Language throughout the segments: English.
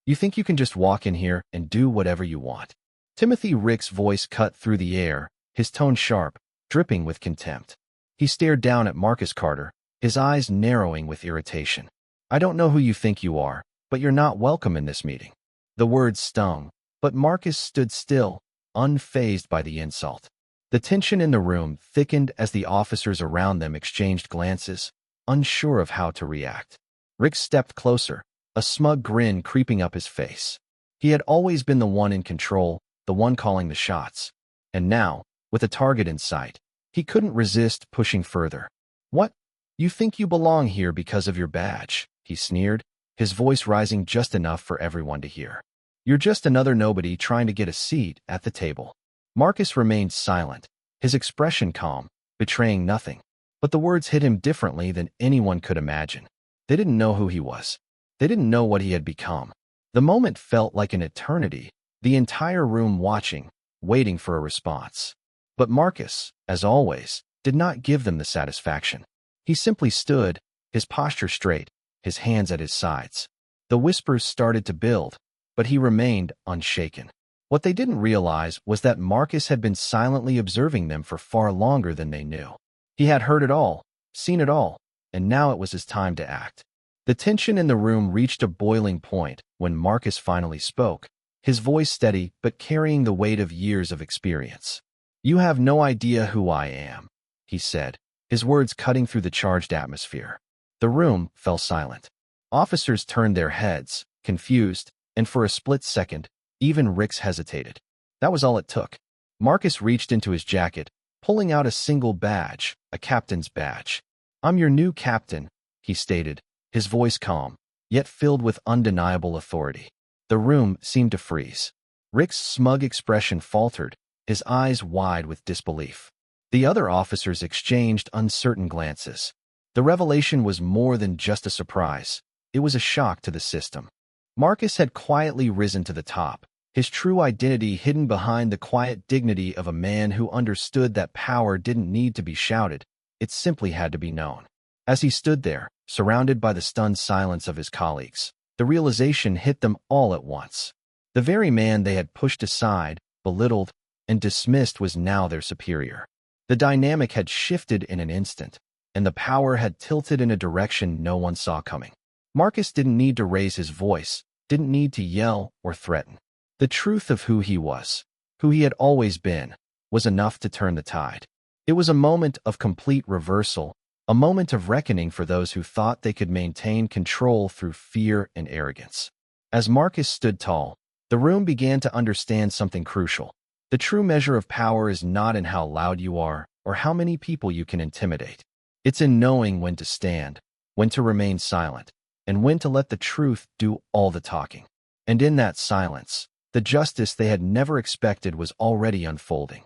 You think you can just walk in here and do whatever you want? Timothy Rick's voice cut through the air, his tone sharp, dripping with contempt. He stared down at Marcus Carter, his eyes narrowing with irritation. I don't know who you think you are, but you're not welcome in this meeting. The words stung, but Marcus stood still, unfazed by the insult. The tension in the room thickened as the officers around them exchanged glances, unsure of how to react. Rick stepped closer, a smug grin creeping up his face. He had always been the one in control, the one calling the shots. And now, with a target in sight, he couldn't resist pushing further. What? You think you belong here because of your badge? He sneered, his voice rising just enough for everyone to hear. You're just another nobody trying to get a seat at the table. Marcus remained silent, his expression calm, betraying nothing. But the words hit him differently than anyone could imagine. They didn't know who he was. They didn't know what he had become. The moment felt like an eternity, the entire room watching, waiting for a response. But Marcus, as always, did not give them the satisfaction. He simply stood, his posture straight, his hands at his sides. The whispers started to build, but he remained unshaken. What they didn't realize was that Marcus had been silently observing them for far longer than they knew. He had heard it all, seen it all, and now it was his time to act. The tension in the room reached a boiling point when Marcus finally spoke, his voice steady but carrying the weight of years of experience. You have no idea who I am, he said, his words cutting through the charged atmosphere. The room fell silent. Officers turned their heads, confused, and for a split second, even Ricks hesitated. That was all it took. Marcus reached into his jacket, pulling out a single badge, a captain's badge. I'm your new captain, he stated, his voice calm, yet filled with undeniable authority. The room seemed to freeze. Rick's smug expression faltered, his eyes wide with disbelief. The other officers exchanged uncertain glances. The revelation was more than just a surprise. It was a shock to the system. Marcus had quietly risen to the top, his true identity hidden behind the quiet dignity of a man who understood that power didn't need to be shouted, it simply had to be known. As he stood there, surrounded by the stunned silence of his colleagues, the realization hit them all at once. The very man they had pushed aside, belittled, and dismissed was now their superior. The dynamic had shifted in an instant, and the power had tilted in a direction no one saw coming. Marcus didn't need to raise his voice, didn't need to yell or threaten. The truth of who he was, who he had always been, was enough to turn the tide. It was a moment of complete reversal, a moment of reckoning for those who thought they could maintain control through fear and arrogance. As Marcus stood tall, the room began to understand something crucial. The true measure of power is not in how loud you are or how many people you can intimidate. It's in knowing when to stand, when to remain silent, and when to let the truth do all the talking. And in that silence, the justice they had never expected was already unfolding.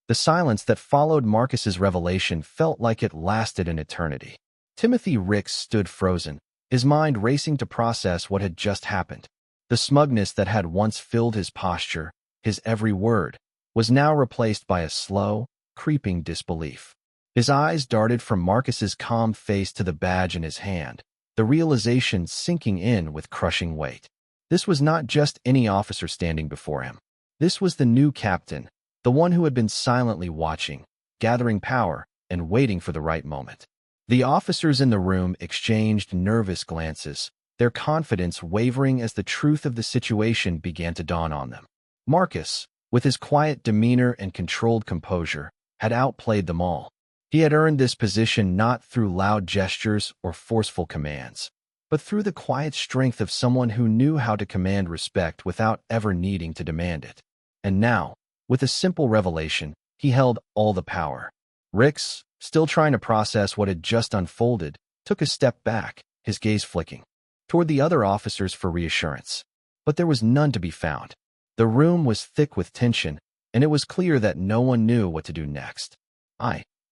The silence that followed Marcus's revelation felt like it lasted an eternity. Timothy Ricks stood frozen, his mind racing to process what had just happened. The smugness that had once filled his posture, his every word, was now replaced by a slow, creeping disbelief. His eyes darted from Marcus's calm face to the badge in his hand, the realization sinking in with crushing weight. This was not just any officer standing before him. This was the new captain, the one who had been silently watching, gathering power, and waiting for the right moment. The officers in the room exchanged nervous glances, their confidence wavering as the truth of the situation began to dawn on them. Marcus, with his quiet demeanor and controlled composure, had outplayed them all. He had earned this position not through loud gestures or forceful commands, but through the quiet strength of someone who knew how to command respect without ever needing to demand it. And now, with a simple revelation, he held all the power. Ricks, still trying to process what had just unfolded, took a step back, his gaze flicking toward the other officers for reassurance. But there was none to be found. The room was thick with tension, and it was clear that no one knew what to do next.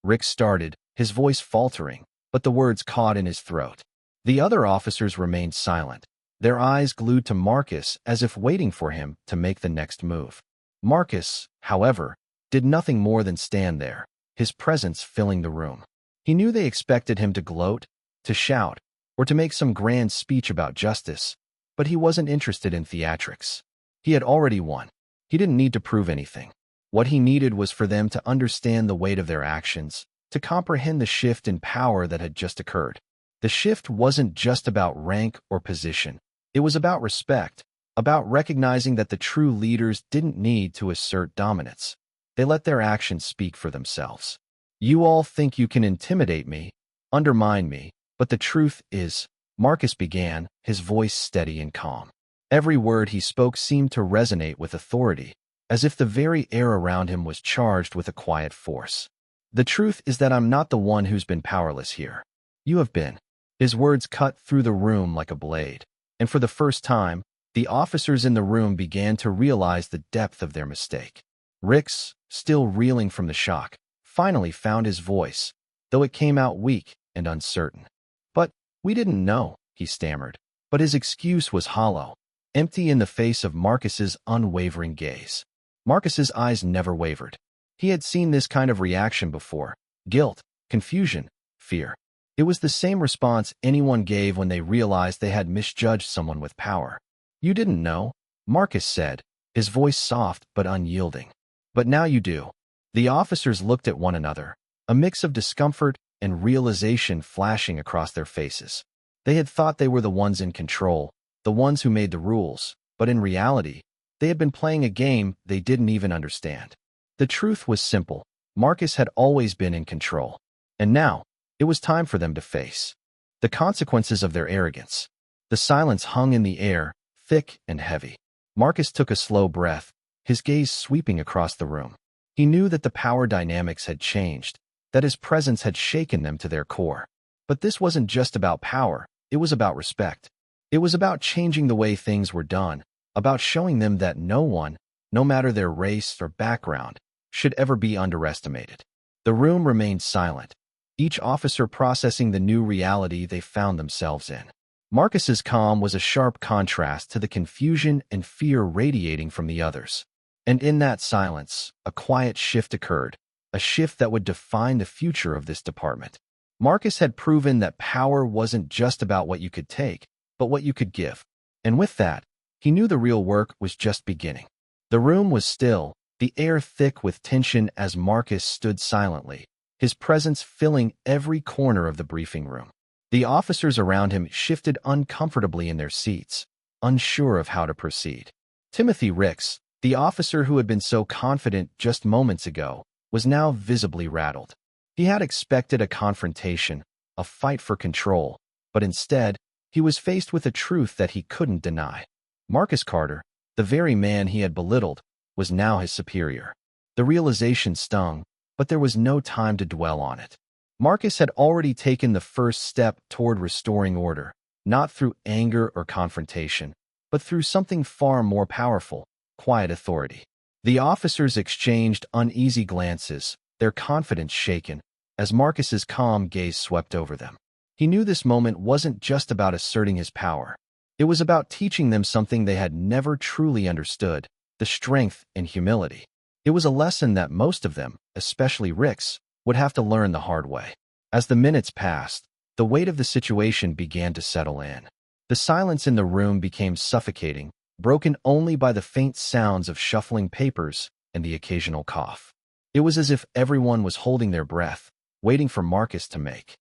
Rick started, his voice faltering, but the words caught in his throat. The other officers remained silent, their eyes glued to Marcus as if waiting for him to make the next move. Marcus, however, did nothing more than stand there, his presence filling the room. He knew they expected him to gloat, to shout, or to make some grand speech about justice, But he wasn't interested in theatrics. He had already won. He didn't need to prove anything. What he needed was for them to understand the weight of their actions, to comprehend the shift in power that had just occurred. The shift wasn't just about rank or position. It was about respect, about recognizing that the true leaders didn't need to assert dominance. They let their actions speak for themselves. You all think you can intimidate me, undermine me, but the truth is, Marcus began, his voice steady and calm. Every word he spoke seemed to resonate with authority, as if the very air around him was charged with a quiet force. The truth is that I'm not the one who's been powerless here. You have been. His words cut through the room like a blade, and for the first time, the officers in the room began to realize the depth of their mistake. Rix, still reeling from the shock, finally found his voice, though it came out weak and uncertain. "But we didn't know," he stammered. But his excuse was hollow, empty in the face of Marcus's unwavering gaze. Marcus's eyes never wavered. He had seen this kind of reaction before: guilt, confusion, fear. It was the same response anyone gave when they realized they had misjudged someone with power. "You didn't know," Marcus said, his voice soft but unyielding. "But now you do." The officers looked at one another, a mix of discomfort and realization flashing across their faces. They had thought they were the ones in control, the ones who made the rules, but in reality, they had been playing a game they didn't even understand. The truth was simple: Marcus had always been in control, and now, it was time for them to face the consequences of their arrogance. The silence hung in the air, thick and heavy. Marcus took a slow breath, his gaze sweeping across the room. He knew that the power dynamics had changed, that his presence had shaken them to their core. But this wasn't just about power, it was about respect. It was about changing the way things were done, about showing them that no one, no matter their race or background, should ever be underestimated. The room remained silent, each officer processing the new reality they found themselves in. Marcus's calm was a sharp contrast to the confusion and fear radiating from the others. And in that silence, a quiet shift occurred, a shift that would define the future of this department. Marcus had proven that power wasn't just about what you could take, but what you could give. And with that, he knew the real work was just beginning. The room was still, the air thick with tension as Marcus stood silently, his presence filling every corner of the briefing room. The officers around him shifted uncomfortably in their seats, unsure of how to proceed. Timothy Rix, the officer who had been so confident just moments ago, was now visibly rattled. He had expected a confrontation, a fight for control, but instead, he was faced with a truth that he couldn't deny. Marcus Carter, the very man he had belittled, was now his superior. The realization stung, but there was no time to dwell on it. Marcus had already taken the first step toward restoring order, not through anger or confrontation, but through something far more powerful: quiet authority. The officers exchanged uneasy glances, their confidence shaken, as Marcus's calm gaze swept over them. He knew this moment wasn't just about asserting his power. It was about teaching them something they had never truly understood: the strength and humility. It was a lesson that most of them, especially Rix, would have to learn the hard way. As the minutes passed, the weight of the situation began to settle in. The silence in the room became suffocating, broken only by the faint sounds of shuffling papers and the occasional cough. It was as if everyone was holding their breath, waiting for Marcus to make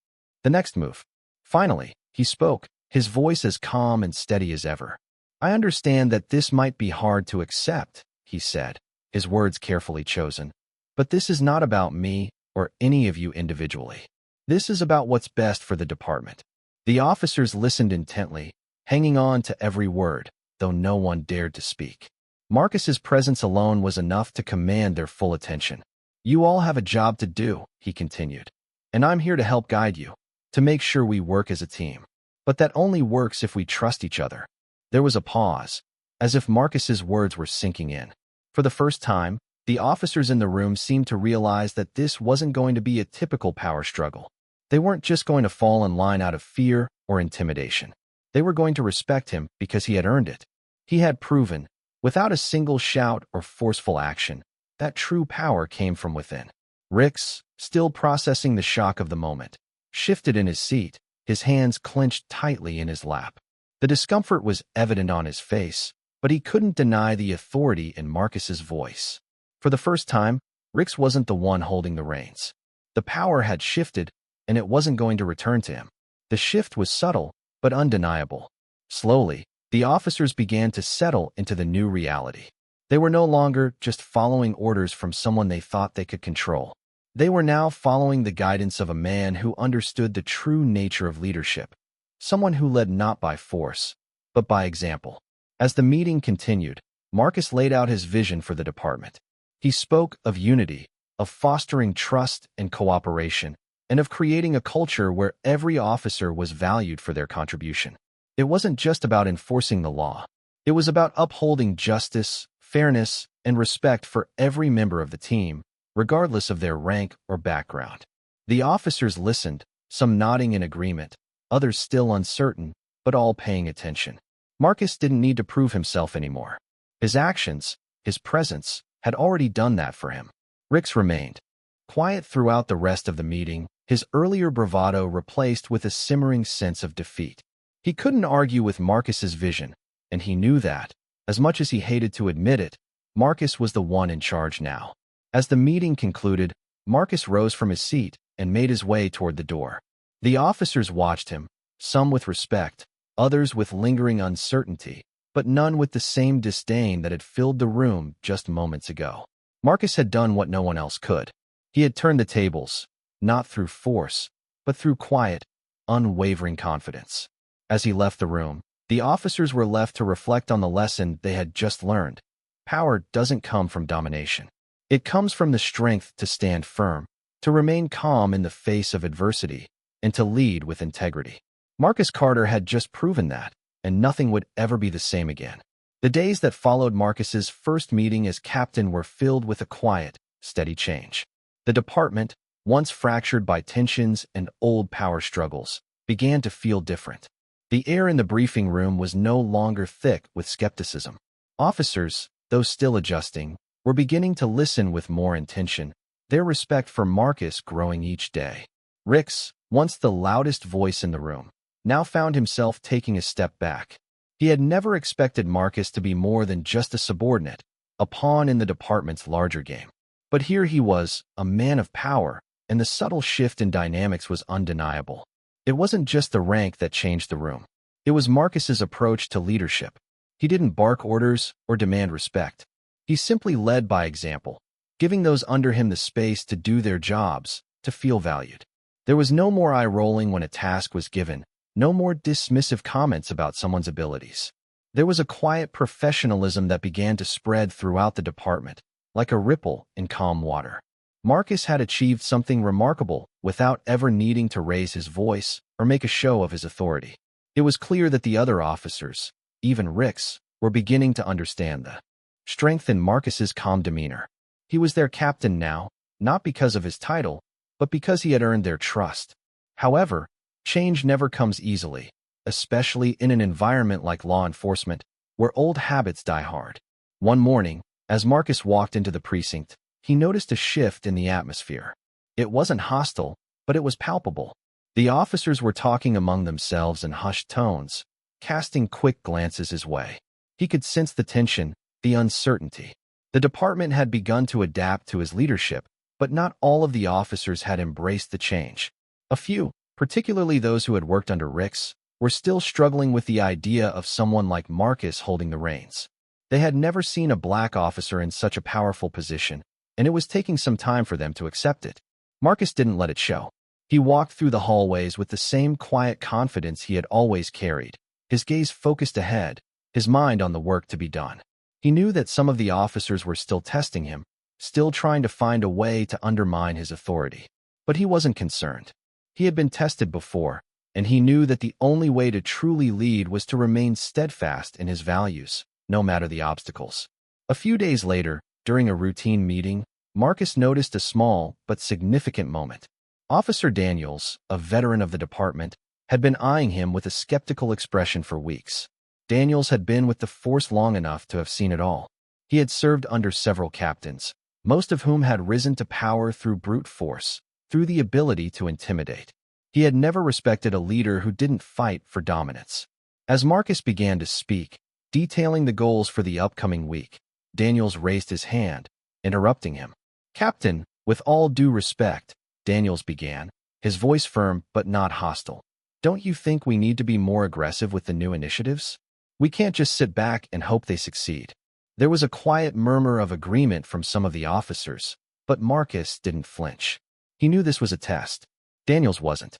the next move. Finally, he spoke, his voice as calm and steady as ever. "I understand that this might be hard to accept," he said, his words carefully chosen. "But this is not about me or any of you individually. This is about what's best for the department." The officers listened intently, hanging on to every word, though no one dared to speak. Marcus's presence alone was enough to command their full attention. "You all have a job to do," he continued, "and I'm here to help guide you, to make sure we work as a team. But that only works if we trust each other." There was a pause, as if Marcus's words were sinking in. For the first time, the officers in the room seemed to realize that this wasn't going to be a typical power struggle. They weren't just going to fall in line out of fear or intimidation. They were going to respect him because he had earned it. He had proven, without a single shout or forceful action, that true power came from within. Rix, still processing the shock of the moment, shifted in his seat, his hands clenched tightly in his lap. The discomfort was evident on his face, but he couldn't deny the authority in Marcus's voice. For the first time, Rix wasn't the one holding the reins. The power had shifted, and it wasn't going to return to him. The shift was subtle, but undeniable. Slowly, the officers began to settle into the new reality. They were no longer just following orders from someone they thought they could control. They were now following the guidance of a man who understood the true nature of leadership, someone who led not by force, but by example. As the meeting continued, Marcus laid out his vision for the department. He spoke of unity, of fostering trust and cooperation, and of creating a culture where every officer was valued for their contribution. It wasn't just about enforcing the law. It was about upholding justice, fairness, and respect for every member of the team, regardless of their rank or background. The officers listened, some nodding in agreement, others still uncertain, but all paying attention. Marcus didn't need to prove himself anymore. His actions, his presence, had already done that for him. Rix remained quiet throughout the rest of the meeting, his earlier bravado replaced with a simmering sense of defeat. He couldn't argue with Marcus's vision, and he knew that, as much as he hated to admit it, Marcus was the one in charge now. As the meeting concluded, Marcus rose from his seat and made his way toward the door. The officers watched him, some with respect, others with lingering uncertainty, but none with the same disdain that had filled the room just moments ago. Marcus had done what no one else could. He had turned the tables, not through force, but through quiet, unwavering confidence. As he left the room, the officers were left to reflect on the lesson they had just learned. Power doesn't come from domination. It comes from the strength to stand firm, to remain calm in the face of adversity, and to lead with integrity. Marcus Carter had just proven that, and nothing would ever be the same again. The days that followed Marcus's first meeting as captain were filled with a quiet, steady change. The department, once fractured by tensions and old power struggles, began to feel different. The air in the briefing room was no longer thick with skepticism. Officers, though still adjusting, were beginning to listen with more intention, their respect for Marcus growing each day. Rix, once the loudest voice in the room, now found himself taking a step back. He had never expected Marcus to be more than just a subordinate, a pawn in the department's larger game. But here he was, a man of power, and the subtle shift in dynamics was undeniable. It wasn't just the rank that changed the room. It was Marcus's approach to leadership. He didn't bark orders or demand respect. He simply led by example, giving those under him the space to do their jobs, to feel valued. There was no more eye-rolling when a task was given, no more dismissive comments about someone's abilities. There was a quiet professionalism that began to spread throughout the department, like a ripple in calm water. Marcus had achieved something remarkable without ever needing to raise his voice or make a show of his authority. It was clear that the other officers, even Rix, were beginning to understand the strength in Marcus's calm demeanor. He was their captain now, not because of his title, but because he had earned their trust. However, change never comes easily, especially in an environment like law enforcement, where old habits die hard. One morning, as Marcus walked into the precinct, he noticed a shift in the atmosphere. It wasn't hostile, but it was palpable. The officers were talking among themselves in hushed tones, casting quick glances his way. He could sense the tension, the uncertainty. The department had begun to adapt to his leadership, but not all of the officers had embraced the change. A few, particularly those who had worked under Rix, were still struggling with the idea of someone like Marcus holding the reins. They had never seen a black officer in such a powerful position, and it was taking some time for them to accept it. Marcus didn't let it show. He walked through the hallways with the same quiet confidence he had always carried, his gaze focused ahead, his mind on the work to be done. He knew that some of the officers were still testing him, still trying to find a way to undermine his authority. But he wasn't concerned. He had been tested before, and he knew that the only way to truly lead was to remain steadfast in his values, no matter the obstacles. A few days later, during a routine meeting, Marcus noticed a small but significant moment. Officer Daniels, a veteran of the department, had been eyeing him with a skeptical expression for weeks. Daniels had been with the force long enough to have seen it all. He had served under several captains, most of whom had risen to power through brute force, through the ability to intimidate. He had never respected a leader who didn't fight for dominance. As Marcus began to speak, detailing the goals for the upcoming week, Daniels raised his hand, interrupting him. "Captain, with all due respect," Daniels began, his voice firm but not hostile. "Don't you think we need to be more aggressive with the new initiatives? We can't just sit back and hope they succeed." There was a quiet murmur of agreement from some of the officers, but Marcus didn't flinch. He knew this was a test. Daniels wasn't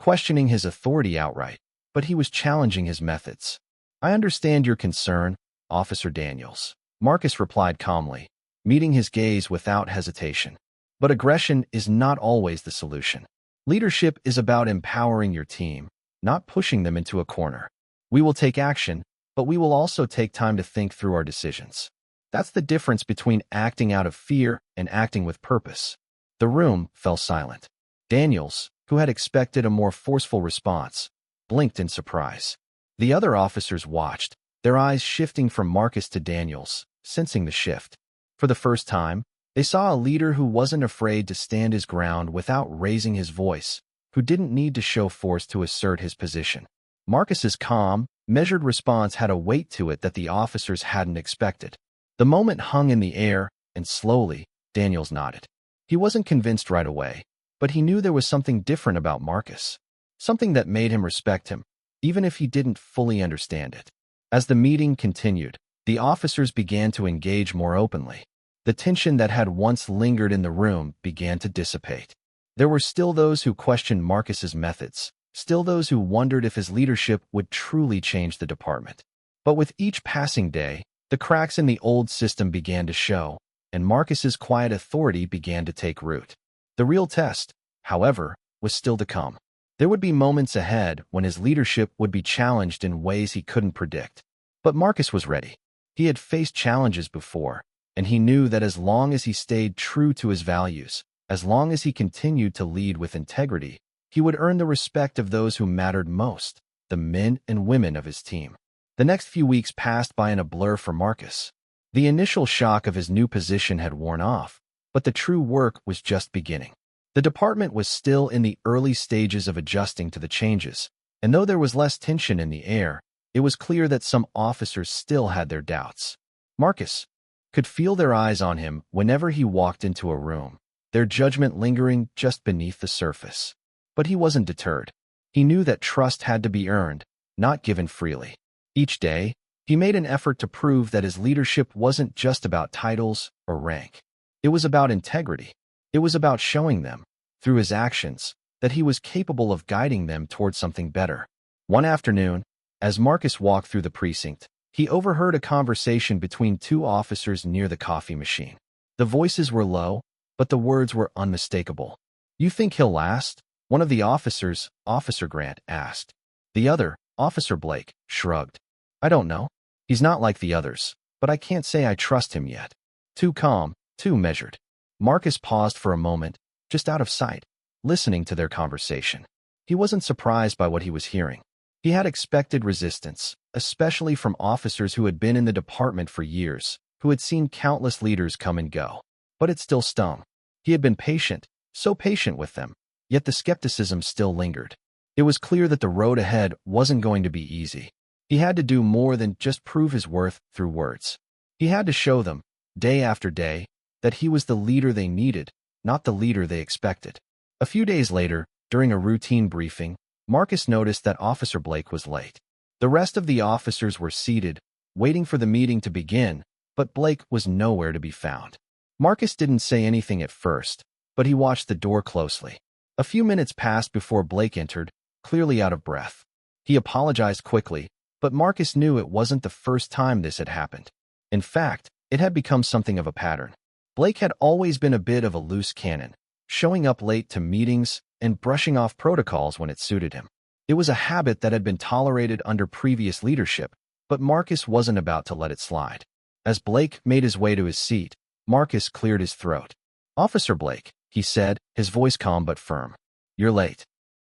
questioning his authority outright, but he was challenging his methods. "I understand your concern, Officer Daniels," Marcus replied calmly, meeting his gaze without hesitation. "But aggression is not always the solution. Leadership is about empowering your team, not pushing them into a corner. We will take action, but we will also take time to think through our decisions. That's the difference between acting out of fear and acting with purpose." The room fell silent. Daniels, who had expected a more forceful response, blinked in surprise. The other officers watched, their eyes shifting from Marcus to Daniels, sensing the shift. For the first time, they saw a leader who wasn't afraid to stand his ground without raising his voice, who didn't need to show force to assert his position. Marcus's calm, measured response had a weight to it that the officers hadn't expected. The moment hung in the air, and slowly, Daniels nodded. He wasn't convinced right away, but he knew there was something different about Marcus, something that made him respect him, even if he didn't fully understand it. As the meeting continued, the officers began to engage more openly. The tension that had once lingered in the room began to dissipate. There were still those who questioned Marcus's methods, still those who wondered if his leadership would truly change the department. But with each passing day, the cracks in the old system began to show, and Marcus's quiet authority began to take root. The real test, however, was still to come. There would be moments ahead when his leadership would be challenged in ways he couldn't predict. But Marcus was ready. He had faced challenges before, and he knew that as long as he stayed true to his values, as long as he continued to lead with integrity, he would earn the respect of those who mattered most, the men and women of his team. The next few weeks passed by in a blur for Marcus. The initial shock of his new position had worn off, but the true work was just beginning. The department was still in the early stages of adjusting to the changes, and though there was less tension in the air, it was clear that some officers still had their doubts. Marcus could feel their eyes on him whenever he walked into a room, their judgment lingering just beneath the surface. But he wasn't deterred. He knew that trust had to be earned, not given freely. Each day, he made an effort to prove that his leadership wasn't just about titles or rank. It was about integrity. It was about showing them, through his actions, that he was capable of guiding them towards something better. One afternoon, as Marcus walked through the precinct, he overheard a conversation between two officers near the coffee machine. The voices were low, but the words were unmistakable. "You think he'll last?" one of the officers, Officer Grant, asked. The other, Officer Blake, shrugged. "I don't know. He's not like the others, but I can't say I trust him yet. Too calm, too measured." Marcus paused for a moment, just out of sight, listening to their conversation. He wasn't surprised by what he was hearing. He had expected resistance, especially from officers who had been in the department for years, who had seen countless leaders come and go. But it still stung. He had been patient, so patient with them, yet the skepticism still lingered. It was clear that the road ahead wasn't going to be easy. He had to do more than just prove his worth through words. He had to show them, day after day, that he was the leader they needed, not the leader they expected. A few days later, during a routine briefing, Marcus noticed that Officer Blake was late. The rest of the officers were seated, waiting for the meeting to begin, but Blake was nowhere to be found. Marcus didn't say anything at first, but he watched the door closely. A few minutes passed before Blake entered, clearly out of breath. He apologized quickly, but Marcus knew it wasn't the first time this had happened. In fact, it had become something of a pattern. Blake had always been a bit of a loose cannon, showing up late to meetings and brushing off protocols when it suited him. It was a habit that had been tolerated under previous leadership, but Marcus wasn't about to let it slide. As Blake made his way to his seat, Marcus cleared his throat. "Officer Blake," he said, his voice calm but firm. "You're late."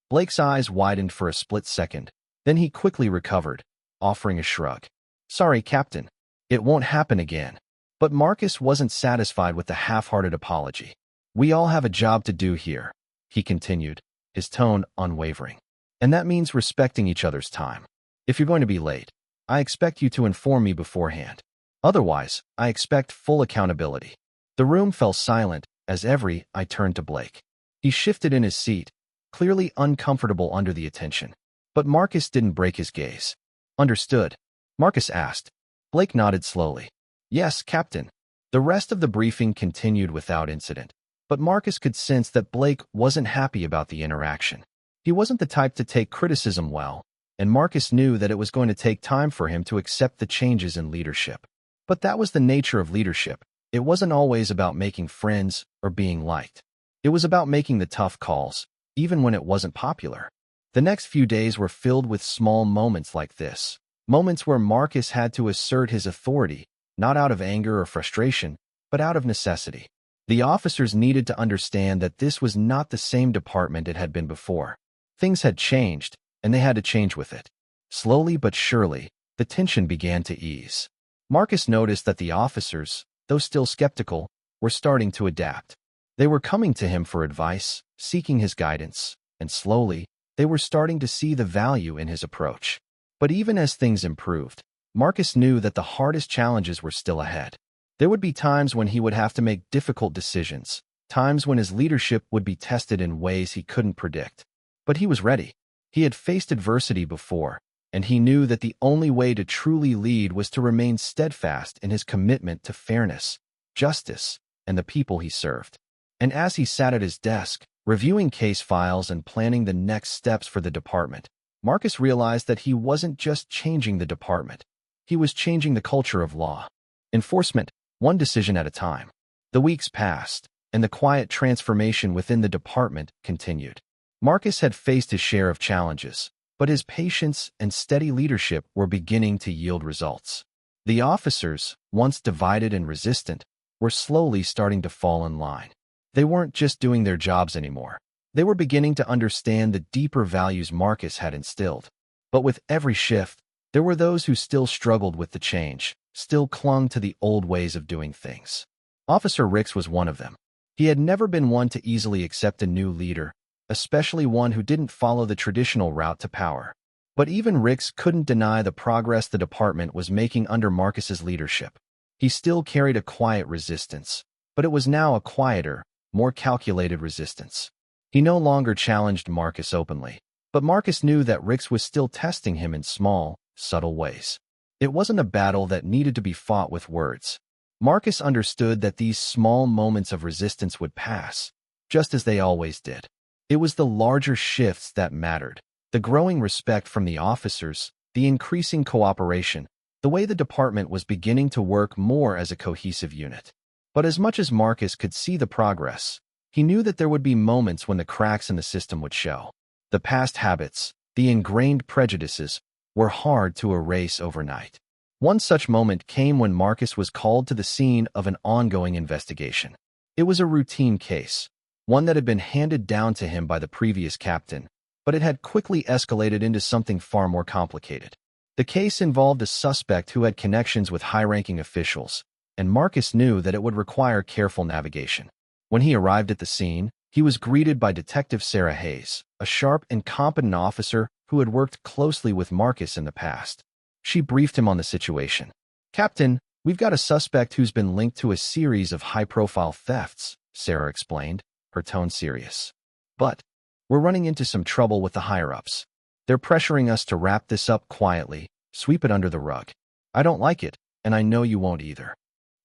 Blake's eyes widened for a split second, then he quickly recovered, offering a shrug. "Sorry, Captain. It won't happen again." But Marcus wasn't satisfied with the half-hearted apology. "We all have a job to do here," he continued, his tone unwavering. "And that means respecting each other's time. If you're going to be late, I expect you to inform me beforehand. Otherwise, I expect full accountability. The room fell silent as I turned to Blake. He shifted in his seat, clearly uncomfortable under the attention. But Marcus didn't break his gaze. Understood? Marcus asked. Blake nodded slowly. Yes, Captain. The rest of the briefing continued without incident. But Marcus could sense that Blake wasn't happy about the interaction. He wasn't the type to take criticism well, and Marcus knew that it was going to take time for him to accept the changes in leadership. But that was the nature of leadership. It wasn't always about making friends or being liked. It was about making the tough calls, even when it wasn't popular. The next few days were filled with small moments like this. Moments where Marcus had to assert his authority, not out of anger or frustration, but out of necessity. The officers needed to understand that this was not the same department it had been before. Things had changed, and they had to change with it. Slowly but surely, the tension began to ease. Marcus noticed that the officers, though still skeptical, were starting to adapt. They were coming to him for advice, seeking his guidance, and slowly, they were starting to see the value in his approach. But even as things improved, Marcus knew that the hardest challenges were still ahead. There would be times when he would have to make difficult decisions, times when his leadership would be tested in ways he couldn't predict. But he was ready. He had faced adversity before, and he knew that the only way to truly lead was to remain steadfast in his commitment to fairness, justice, and the people he served. And as he sat at his desk, reviewing case files and planning the next steps for the department, Marcus realized that he wasn't just changing the department. He was changing the culture of law enforcement, one decision at a time. The weeks passed, and the quiet transformation within the department continued. Marcus had faced his share of challenges, but his patience and steady leadership were beginning to yield results. The officers, once divided and resistant, were slowly starting to fall in line. They weren't just doing their jobs anymore. They were beginning to understand the deeper values Marcus had instilled. But with every shift, there were those who still struggled with the change, still clung to the old ways of doing things. Officer Ricks was one of them. He had never been one to easily accept a new leader, especially one who didn't follow the traditional route to power. But even Ricks couldn't deny the progress the department was making under Marcus's leadership. He still carried a quiet resistance, but it was now a quieter, more calculated resistance. He no longer challenged Marcus openly, but Marcus knew that Ricks was still testing him in small, subtle ways. It wasn't a battle that needed to be fought with words. Marcus understood that these small moments of resistance would pass, just as they always did. It was the larger shifts that mattered, the growing respect from the officers, the increasing cooperation, the way the department was beginning to work more as a cohesive unit. But as much as Marcus could see the progress, he knew that there would be moments when the cracks in the system would show. The past habits, the ingrained prejudices, were hard to erase overnight. One such moment came when Marcus was called to the scene of an ongoing investigation. It was a routine case, one that had been handed down to him by the previous captain, but it had quickly escalated into something far more complicated. The case involved a suspect who had connections with high-ranking officials, and Marcus knew that it would require careful navigation. When he arrived at the scene, he was greeted by Detective Sarah Hayes, a sharp and competent officer who had worked closely with Marcus in the past. She briefed him on the situation. "Captain, we've got a suspect who's been linked to a series of high-profile thefts," Sarah explained, her tone serious. "But we're running into some trouble with the higher-ups. They're pressuring us to wrap this up quietly, sweep it under the rug. I don't like it, and I know you won't either."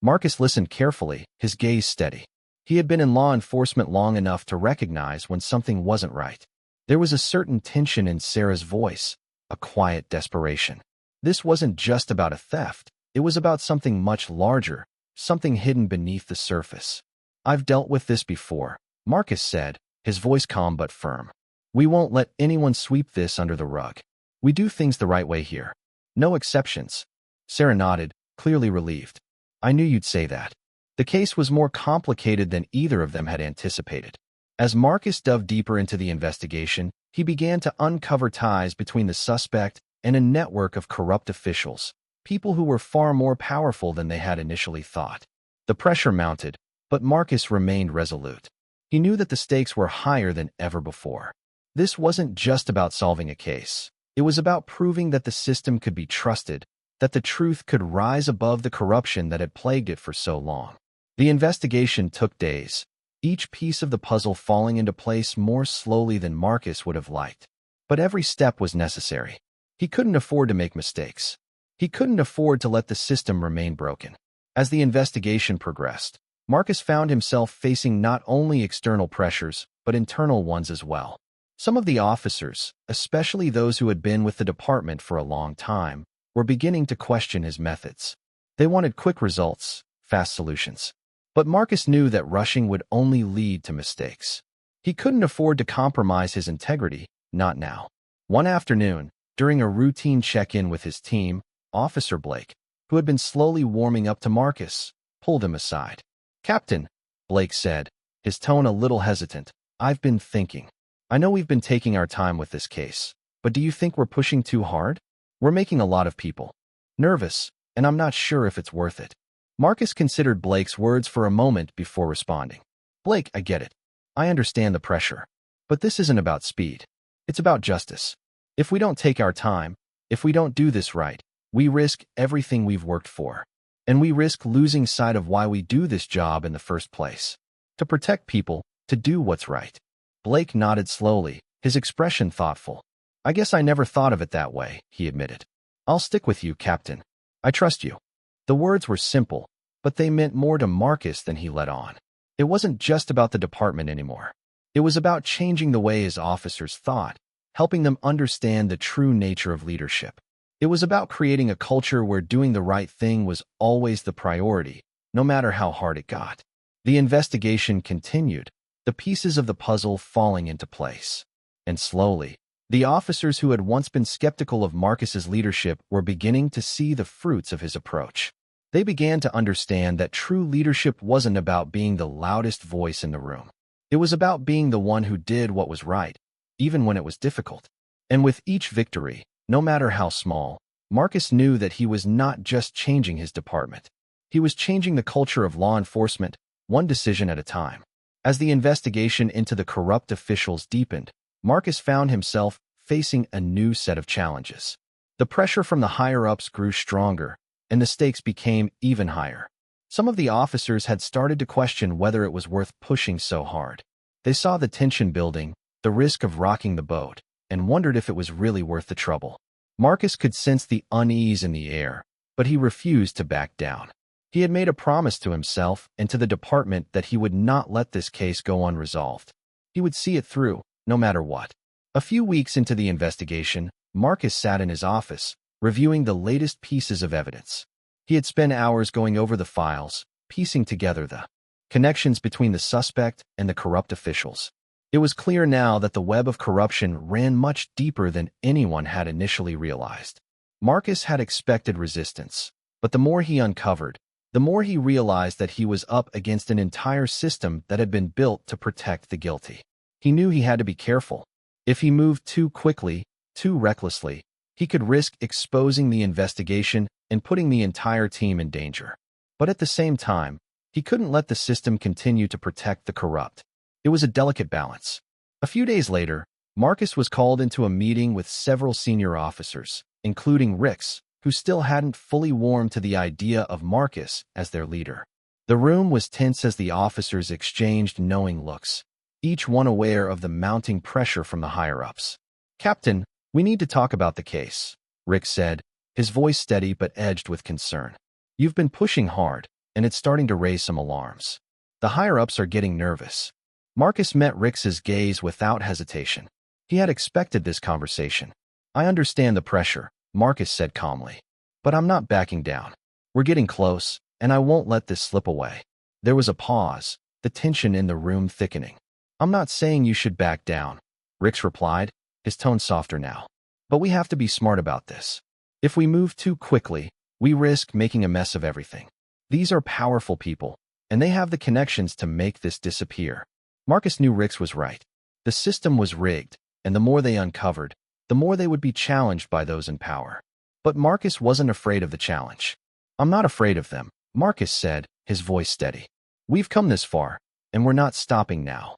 Marcus listened carefully, his gaze steady. He had been in law enforcement long enough to recognize when something wasn't right. There was a certain tension in Sarah's voice, a quiet desperation. This wasn't just about a theft. It was about something much larger, something hidden beneath the surface. "I've dealt with this before," Marcus said, his voice calm but firm. "We won't let anyone sweep this under the rug. We do things the right way here. No exceptions." Sarah nodded, clearly relieved. "I knew you'd say that." The case was more complicated than either of them had anticipated. As Marcus dove deeper into the investigation, he began to uncover ties between the suspect and a network of corrupt officials, people who were far more powerful than they had initially thought. The pressure mounted, but Marcus remained resolute. He knew that the stakes were higher than ever before. This wasn't just about solving a case. It was about proving that the system could be trusted, that the truth could rise above the corruption that had plagued it for so long. The investigation took days, each piece of the puzzle falling into place more slowly than Marcus would have liked. But every step was necessary. He couldn't afford to make mistakes. He couldn't afford to let the system remain broken. As the investigation progressed, Marcus found himself facing not only external pressures, but internal ones as well. Some of the officers, especially those who had been with the department for a long time, were beginning to question his methods. They wanted quick results, fast solutions. But Marcus knew that rushing would only lead to mistakes. He couldn't afford to compromise his integrity, not now. One afternoon, during a routine check-in with his team, Officer Blake, who had been slowly warming up to Marcus, pulled him aside. "Captain," Blake said, his tone a little hesitant, "I've been thinking. I know we've been taking our time with this case, but do you think we're pushing too hard? We're making a lot of people nervous, and I'm not sure if it's worth it." Marcus considered Blake's words for a moment before responding. "Blake, I get it. I understand the pressure. But this isn't about speed. It's about justice. If we don't take our time, if we don't do this right, we risk everything we've worked for. And we risk losing sight of why we do this job in the first place. To protect people, to do what's right." Blake nodded slowly, his expression thoughtful. "I guess I never thought of it that way," he admitted. "I'll stick with you, Captain. I trust you." The words were simple, but they meant more to Marcus than he let on. It wasn't just about the department anymore. It was about changing the way his officers thought, helping them understand the true nature of leadership. It was about creating a culture where doing the right thing was always the priority, no matter how hard it got. The investigation continued, the pieces of the puzzle falling into place. And slowly, the officers who had once been skeptical of Marcus's leadership were beginning to see the fruits of his approach. They began to understand that true leadership wasn't about being the loudest voice in the room. It was about being the one who did what was right, even when it was difficult. And with each victory, no matter how small, Marcus knew that he was not just changing his department. He was changing the culture of law enforcement, one decision at a time. As the investigation into the corrupt officials deepened, Marcus found himself facing a new set of challenges. The pressure from the higher-ups grew stronger, and the stakes became even higher. Some of the officers had started to question whether it was worth pushing so hard. They saw the tension building, the risk of rocking the boat, and wondered if it was really worth the trouble. Marcus could sense the unease in the air, but he refused to back down. He had made a promise to himself and to the department that he would not let this case go unresolved. He would see it through, no matter what. A few weeks into the investigation, Marcus sat in his office, reviewing the latest pieces of evidence. He had spent hours going over the files, piecing together the connections between the suspect and the corrupt officials. It was clear now that the web of corruption ran much deeper than anyone had initially realized. Marcus had expected resistance, but the more he uncovered, the more he realized that he was up against an entire system that had been built to protect the guilty. He knew he had to be careful. If he moved too quickly, too recklessly, he could risk exposing the investigation and putting the entire team in danger. But at the same time, he couldn't let the system continue to protect the corrupt. It was a delicate balance. A few days later, Marcus was called into a meeting with several senior officers, including Rix, who still hadn't fully warmed to the idea of Marcus as their leader. The room was tense as the officers exchanged knowing looks, each one aware of the mounting pressure from the higher-ups. "Captain, we need to talk about the case," Rick said, his voice steady but edged with concern. "You've been pushing hard, and it's starting to raise some alarms. The higher-ups are getting nervous." Marcus met Rix's gaze without hesitation. He had expected this conversation. "I understand the pressure," Marcus said calmly. "But I'm not backing down. We're getting close, and I won't let this slip away." There was a pause, the tension in the room thickening. "I'm not saying you should back down," Rix replied, his tone softer now. "But we have to be smart about this. If we move too quickly, we risk making a mess of everything. These are powerful people, and they have the connections to make this disappear." Marcus knew Rix was right. The system was rigged, and the more they uncovered, the more they would be challenged by those in power. But Marcus wasn't afraid of the challenge. "I'm not afraid of them," Marcus said, his voice steady. "We've come this far, and we're not stopping now."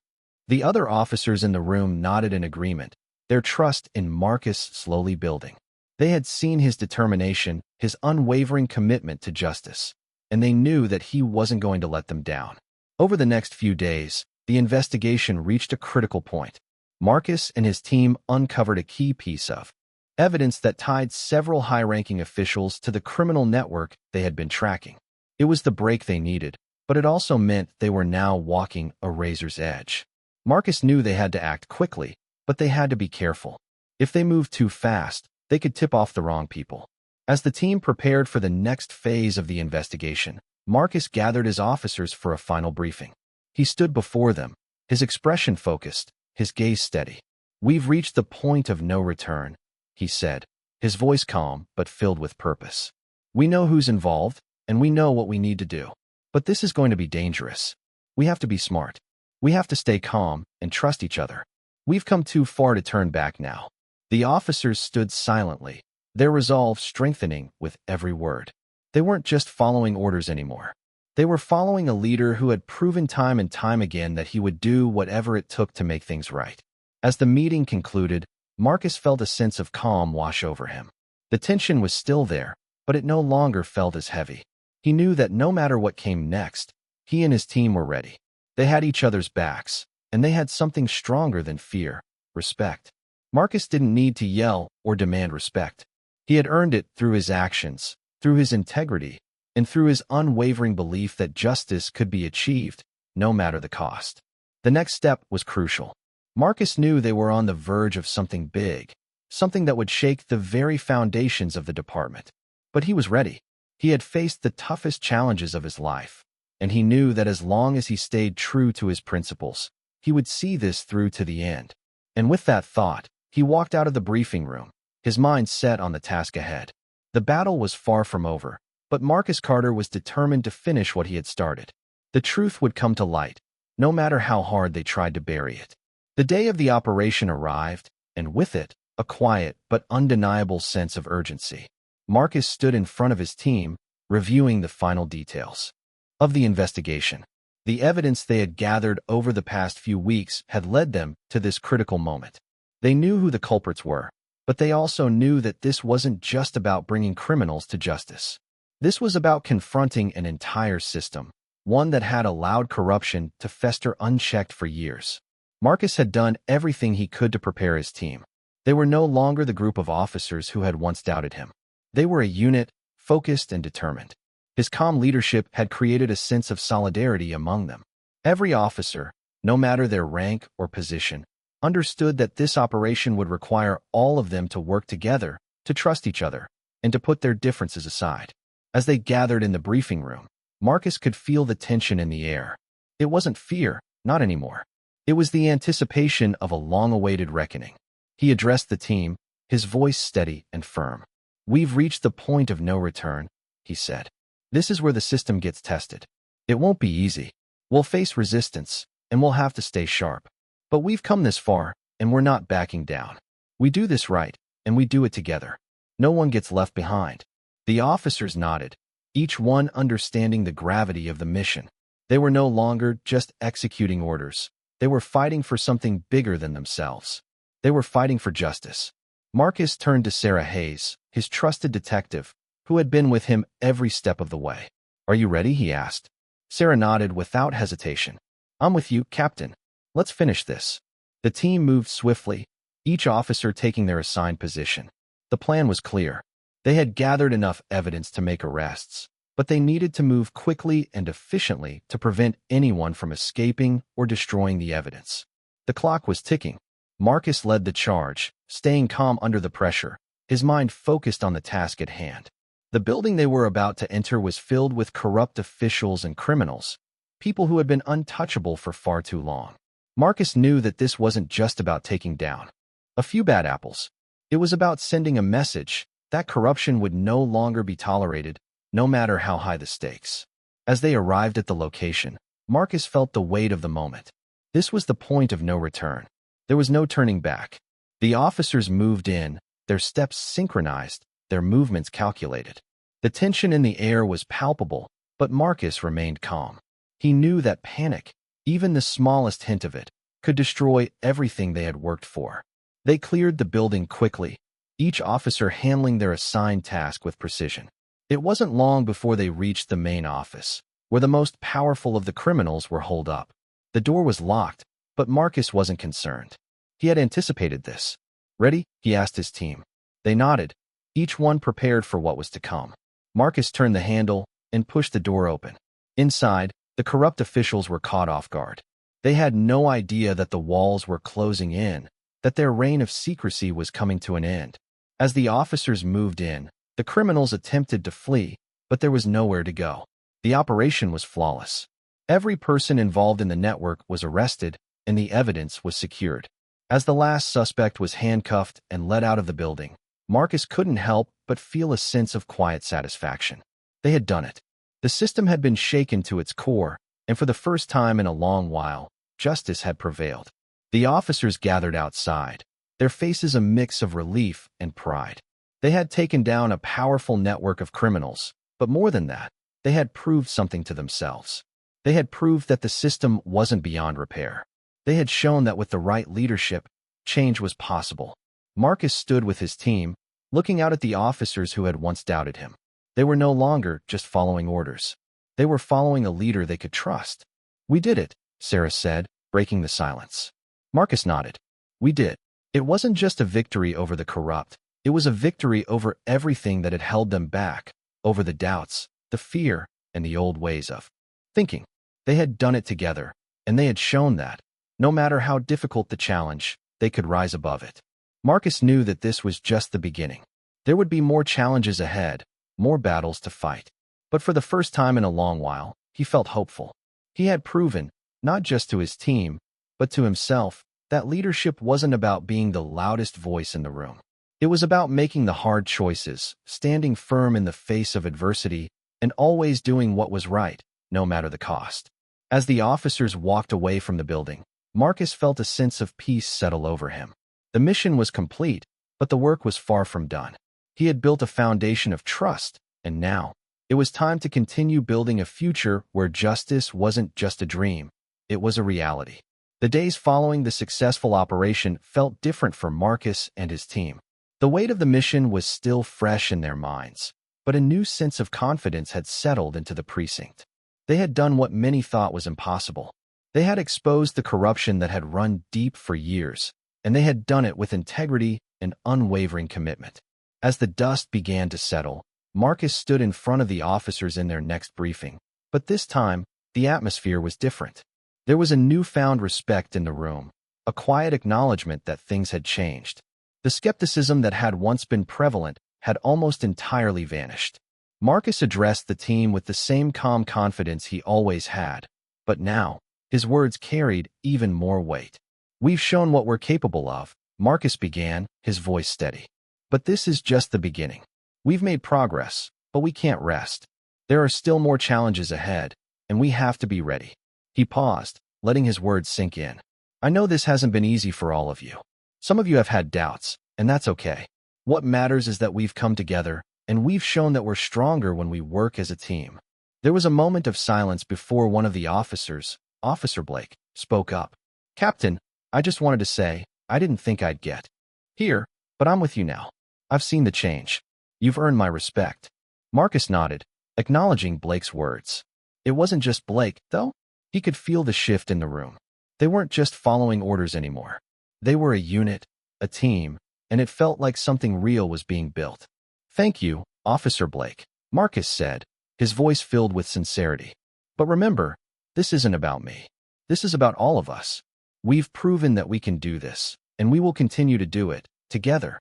The other officers in the room nodded in agreement, their trust in Marcus slowly building. They had seen his determination, his unwavering commitment to justice, and they knew that he wasn't going to let them down. Over the next few days, the investigation reached a critical point. Marcus and his team uncovered a key piece of evidence that tied several high-ranking officials to the criminal network they had been tracking. It was the break they needed, but it also meant they were now walking a razor's edge. Marcus knew they had to act quickly, but they had to be careful. If they moved too fast, they could tip off the wrong people. As the team prepared for the next phase of the investigation, Marcus gathered his officers for a final briefing. He stood before them, his expression focused, his gaze steady. "We've reached the point of no return," he said, his voice calm but filled with purpose. "We know who's involved, and we know what we need to do. But this is going to be dangerous. We have to be smart. We have to stay calm and trust each other. We've come too far to turn back now." The officers stood silently, their resolve strengthening with every word. They weren't just following orders anymore. They were following a leader who had proven time and time again that he would do whatever it took to make things right. As the meeting concluded, Marcus felt a sense of calm wash over him. The tension was still there, but it no longer felt as heavy. He knew that no matter what came next, he and his team were ready. They had each other's backs, and they had something stronger than fear: respect. Marcus didn't need to yell or demand respect. He had earned it through his actions, through his integrity, and through his unwavering belief that justice could be achieved, no matter the cost. The next step was crucial. Marcus knew they were on the verge of something big, something that would shake the very foundations of the department. But he was ready. He had faced the toughest challenges of his life, and he knew that as long as he stayed true to his principles, he would see this through to the end. And with that thought, he walked out of the briefing room, his mind set on the task ahead. The battle was far from over, but Marcus Carter was determined to finish what he had started. The truth would come to light, no matter how hard they tried to bury it. The day of the operation arrived, and with it, a quiet but undeniable sense of urgency. Marcus stood in front of his team, reviewing the final details of the investigation. The evidence they had gathered over the past few weeks had led them to this critical moment. They knew who the culprits were, but they also knew that this wasn't just about bringing criminals to justice. This was about confronting an entire system, one that had allowed corruption to fester unchecked for years. Marcus had done everything he could to prepare his team. They were no longer the group of officers who had once doubted him. They were a unit, focused and determined. His calm leadership had created a sense of solidarity among them. Every officer, no matter their rank or position, understood that this operation would require all of them to work together, to trust each other, and to put their differences aside. As they gathered in the briefing room, Marcus could feel the tension in the air. It wasn't fear, not anymore. It was the anticipation of a long-awaited reckoning. He addressed the team, his voice steady and firm. "We've reached the point of no return," he said. "This is where the system gets tested. It won't be easy. We'll face resistance, and we'll have to stay sharp. But we've come this far, and we're not backing down. We do this right, and we do it together. No one gets left behind." The officers nodded, each one understanding the gravity of the mission. They were no longer just executing orders. They were fighting for something bigger than themselves. They were fighting for justice. Marcus turned to Sarah Hayes, his trusted detective, who had been with him every step of the way. "Are you ready?" he asked. Sarah nodded without hesitation. "I'm with you, Captain. Let's finish this." The team moved swiftly, each officer taking their assigned position. The plan was clear. They had gathered enough evidence to make arrests, but they needed to move quickly and efficiently to prevent anyone from escaping or destroying the evidence. The clock was ticking. Marcus led the charge, staying calm under the pressure, his mind focused on the task at hand. The building they were about to enter was filled with corrupt officials and criminals, people who had been untouchable for far too long. Marcus knew that this wasn't just about taking down a few bad apples. It was about sending a message that corruption would no longer be tolerated, no matter how high the stakes. As they arrived at the location, Marcus felt the weight of the moment. This was the point of no return. There was no turning back. The officers moved in, their steps synchronized, their movements calculated. The tension in the air was palpable, but Marcus remained calm. He knew that panic, even the smallest hint of it, could destroy everything they had worked for. They cleared the building quickly, each officer handling their assigned task with precision. It wasn't long before they reached the main office, where the most powerful of the criminals were holed up. The door was locked, but Marcus wasn't concerned. He had anticipated this. "Ready?" he asked his team. They nodded, each one prepared for what was to come. Marcus turned the handle and pushed the door open. Inside, the corrupt officials were caught off guard. They had no idea that the walls were closing in, that their reign of secrecy was coming to an end. As the officers moved in, the criminals attempted to flee, but there was nowhere to go. The operation was flawless. Every person involved in the network was arrested, and the evidence was secured. As the last suspect was handcuffed and led out of the building, Marcus couldn't help but feel a sense of quiet satisfaction. They had done it. The system had been shaken to its core, and for the first time in a long while, justice had prevailed. The officers gathered outside, their faces a mix of relief and pride. They had taken down a powerful network of criminals, but more than that, they had proved something to themselves. They had proved that the system wasn't beyond repair. They had shown that with the right leadership, change was possible. Marcus stood with his team, looking out at the officers who had once doubted him. They were no longer just following orders. They were following a leader they could trust. "We did it," Sarah said, breaking the silence. Marcus nodded. "We did." It wasn't just a victory over the corrupt. It was a victory over everything that had held them back, over the doubts, the fear, and the old ways of thinking. They had done it together, and they had shown that, no matter how difficult the challenge, they could rise above it. Marcus knew that this was just the beginning. There would be more challenges ahead, more battles to fight. But for the first time in a long while, he felt hopeful. He had proven, not just to his team, but to himself, that leadership wasn't about being the loudest voice in the room. It was about making the hard choices, standing firm in the face of adversity, and always doing what was right, no matter the cost. As the officers walked away from the building, Marcus felt a sense of peace settle over him. The mission was complete, but the work was far from done. He had built a foundation of trust, and now, it was time to continue building a future where justice wasn't just a dream, it was a reality. The days following the successful operation felt different for Marcus and his team. The weight of the mission was still fresh in their minds, but a new sense of confidence had settled into the precinct. They had done what many thought was impossible. They had exposed the corruption that had run deep for years, and they had done it with integrity and unwavering commitment. As the dust began to settle, Marcus stood in front of the officers in their next briefing, but this time, the atmosphere was different. There was a newfound respect in the room, a quiet acknowledgement that things had changed. The skepticism that had once been prevalent had almost entirely vanished. Marcus addressed the team with the same calm confidence he always had, but now, his words carried even more weight. "We've shown what we're capable of," Marcus began, his voice steady. "But this is just the beginning. We've made progress, but we can't rest. There are still more challenges ahead, and we have to be ready." He paused, letting his words sink in. "I know this hasn't been easy for all of you. Some of you have had doubts, and that's okay. What matters is that we've come together, and we've shown that we're stronger when we work as a team." There was a moment of silence before one of the officers, Officer Blake, spoke up. "Captain, I just wanted to say, I didn't think I'd get here, but I'm with you now. I've seen the change. You've earned my respect." Marcus nodded, acknowledging Blake's words. It wasn't just Blake, though. He could feel the shift in the room. They weren't just following orders anymore. They were a unit, a team, and it felt like something real was being built. "Thank you, Officer Blake," Marcus said, his voice filled with sincerity. "But remember, this isn't about me. This is about all of us. We've proven that we can do this, and we will continue to do it, together."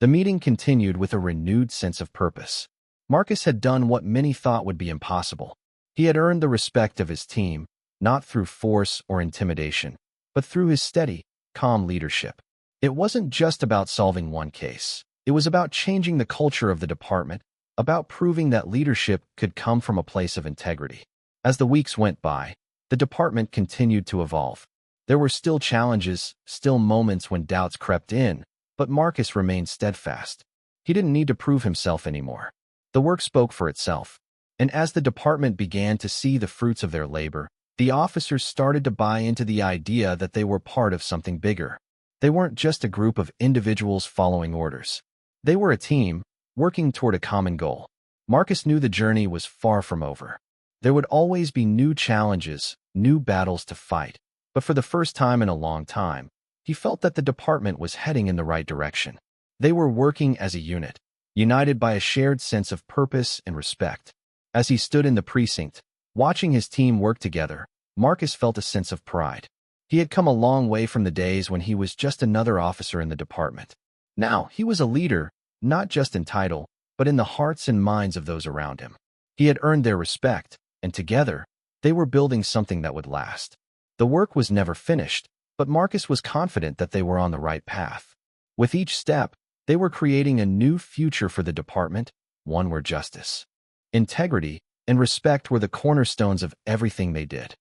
The meeting continued with a renewed sense of purpose. Marcus had done what many thought would be impossible. He had earned the respect of his team, not through force or intimidation, but through his steady, calm leadership. It wasn't just about solving one case. It was about changing the culture of the department, about proving that leadership could come from a place of integrity. As the weeks went by, the department continued to evolve. There were still challenges, still moments when doubts crept in, but Marcus remained steadfast. He didn't need to prove himself anymore. The work spoke for itself. And as the department began to see the fruits of their labor, the officers started to buy into the idea that they were part of something bigger. They weren't just a group of individuals following orders. They were a team, working toward a common goal. Marcus knew the journey was far from over. There would always be new challenges, new battles to fight. But for the first time in a long time, he felt that the department was heading in the right direction. They were working as a unit, united by a shared sense of purpose and respect. As he stood in the precinct, watching his team work together, Marcus felt a sense of pride. He had come a long way from the days when he was just another officer in the department. Now, he was a leader, not just in title, but in the hearts and minds of those around him. He had earned their respect, and together, they were building something that would last. The work was never finished, but Marcus was confident that they were on the right path. With each step, they were creating a new future for the department, one where justice, integrity, and respect were the cornerstones of everything they did.